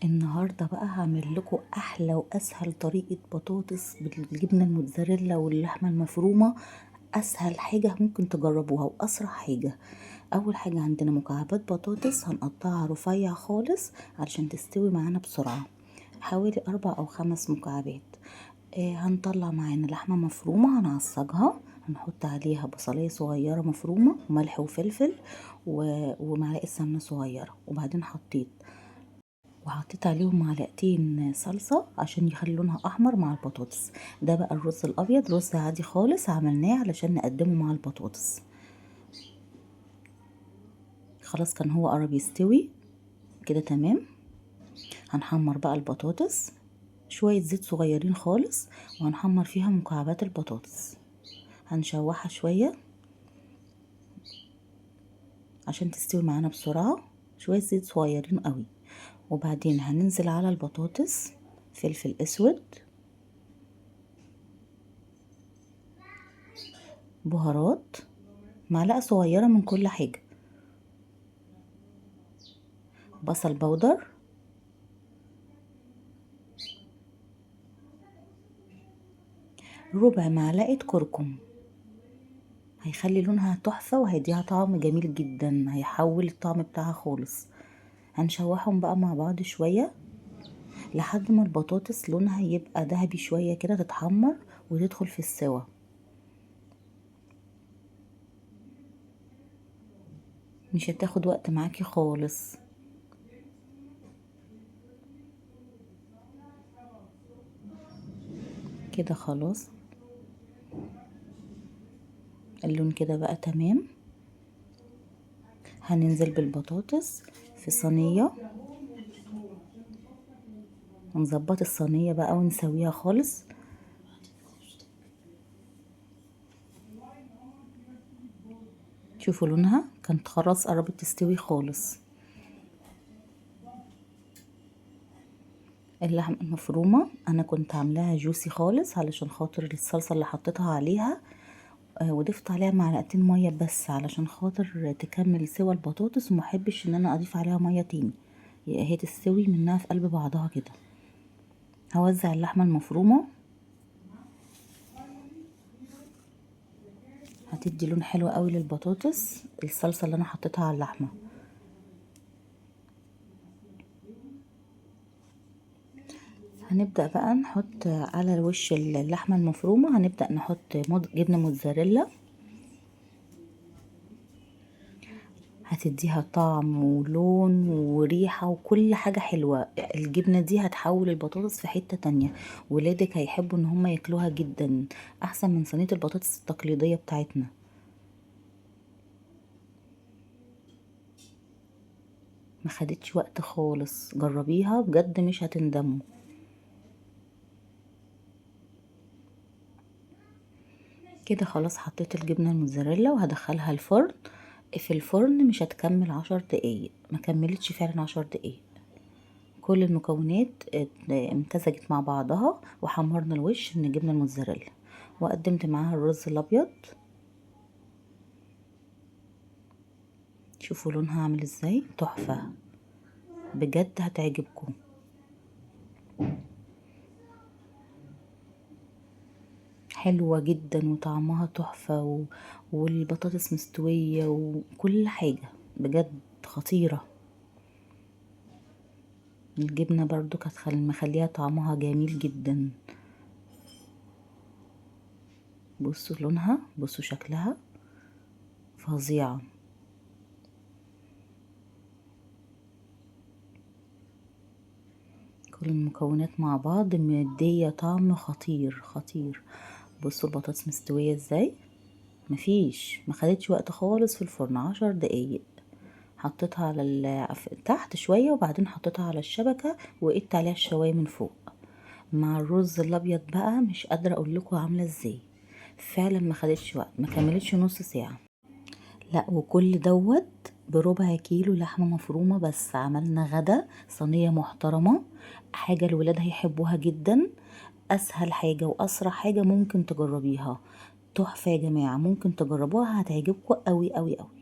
النهارده بقى هعمل لكم احلى واسهل طريقه بطاطس بالجبنه الموتزاريلا واللحمه المفرومه. اسهل حاجه ممكن تجربوها واسرع حاجه. اول حاجه عندنا مكعبات بطاطس هنقطعها رفيع خالص علشان تستوي معانا بسرعه، حوالي 4 أو 5 مكعبات. هنطلع معانا لحمه مفرومه هنعصجها، هنحط عليها بصلايه صغيره مفرومه وملح وفلفل ومعلقه سمنه صغيره، وبعدين وحطيت عليهم معلقتين صلصة عشان يخلي لونها احمر مع البطاطس. ده بقى الرز الابيض، رز عادي خالص عملناه علشان نقدمه مع البطاطس. خلاص كان هو قرب يستوي كده تمام. هنحمر بقى البطاطس شوية زيت صغيرين خالص، وهنحمر فيها مكعبات البطاطس. هنشوحها شوية عشان تستوي معانا بسرعة، شوية زيت صغيرين قوي. وبعدين هننزل على البطاطس فلفل اسود، بهارات، معلقة صغيرة من كل حاجة، بصل بودر، ربع معلقة كركم، هيخلي لونها تحفة وهيديها طعم جميل جدا، هيحول الطعم بتاعها خالص. هنشوحهم بقى مع بعض شوية لحد ما البطاطس لونها يبقى ذهبي شوية كده، تتحمر وتدخل في السوا. مش هتاخد وقت معاكي خالص. كده خلاص اللون كده بقى تمام. هننزل بالبطاطس في صينية، ونظبط الصينية بقى ونسويها خالص. شوفوا لونها كانت خلاص قربت تستوي خالص. اللحمة المفرومة انا كنت عاملاها جوسي خالص علشان خاطر الصلصة اللي حطيتها عليها، وضفت عليها معلقتين مية بس علشان خاطر تكمل سوى البطاطس، ومحبش ان انا اضيف عليها مية تاني، هي تستوي منها في قلب بعضها كده. هوزع اللحمة المفرومة، هتدي لون حلو قوي للبطاطس الصلصة اللي انا حطيتها على اللحمة. هنبدأ بقى نحط على وش اللحمة المفرومة، هنبدأ نحط جبنة موتزاريلا، هتديها طعم ولون وريحة وكل حاجة حلوة. الجبنة دي هتحول البطاطس في حتة تانية، ولادك هيحبوا ان هم ياكلوها جدا، احسن من صينية البطاطس التقليدية بتاعتنا. ما خدتش وقت خالص، جربيها بجد مش هتندموا. كده خلاص حطيت الجبنة الموتزاريلا وهدخلها الفرن. في الفرن مش هتكمل 10 دقايق، ما كملتش فعلا 10 دقايق. كل المكونات امتزجت مع بعضها، وحمرنا الوش من الجبنة الموتزاريلا، وقدمت معاها الرز الابيض. شوفوا لونها عامل ازاي، تحفة بجد هتعجبكم. حلوة جدا وطعمها تحفة والبطاطس مستوية وكل حاجة بجد خطيرة. الجبنة برضو كانت مخليها طعمها جميل جدا. بصوا لونها، بصوا شكلها فظيعة. كل المكونات مع بعض مدية طعم خطير خطير. بصوا البطاطس مستوية ازاي، ما خدتش وقت خالص في الفرن، 10 دقايق. حطيتها على تحت شوية، وبعدين حطيتها على الشبكة وقيت عليها الشواية من فوق مع الرز الابيض. بقى مش قادرة اقول لكم عاملة ازاي، فعلا ما خدتش وقت، ما كملتش نص ساعة. لا وكل دوت بربع كيلو لحمة مفرومة بس. عملنا غدا صينية محترمة، حاجة الولاد هيحبوها جدا. اسهل حاجة واسرع حاجة ممكن تجربيها، تحفة يا جماعة، ممكن تجربوها هتعجبكم قوي قوي قوي.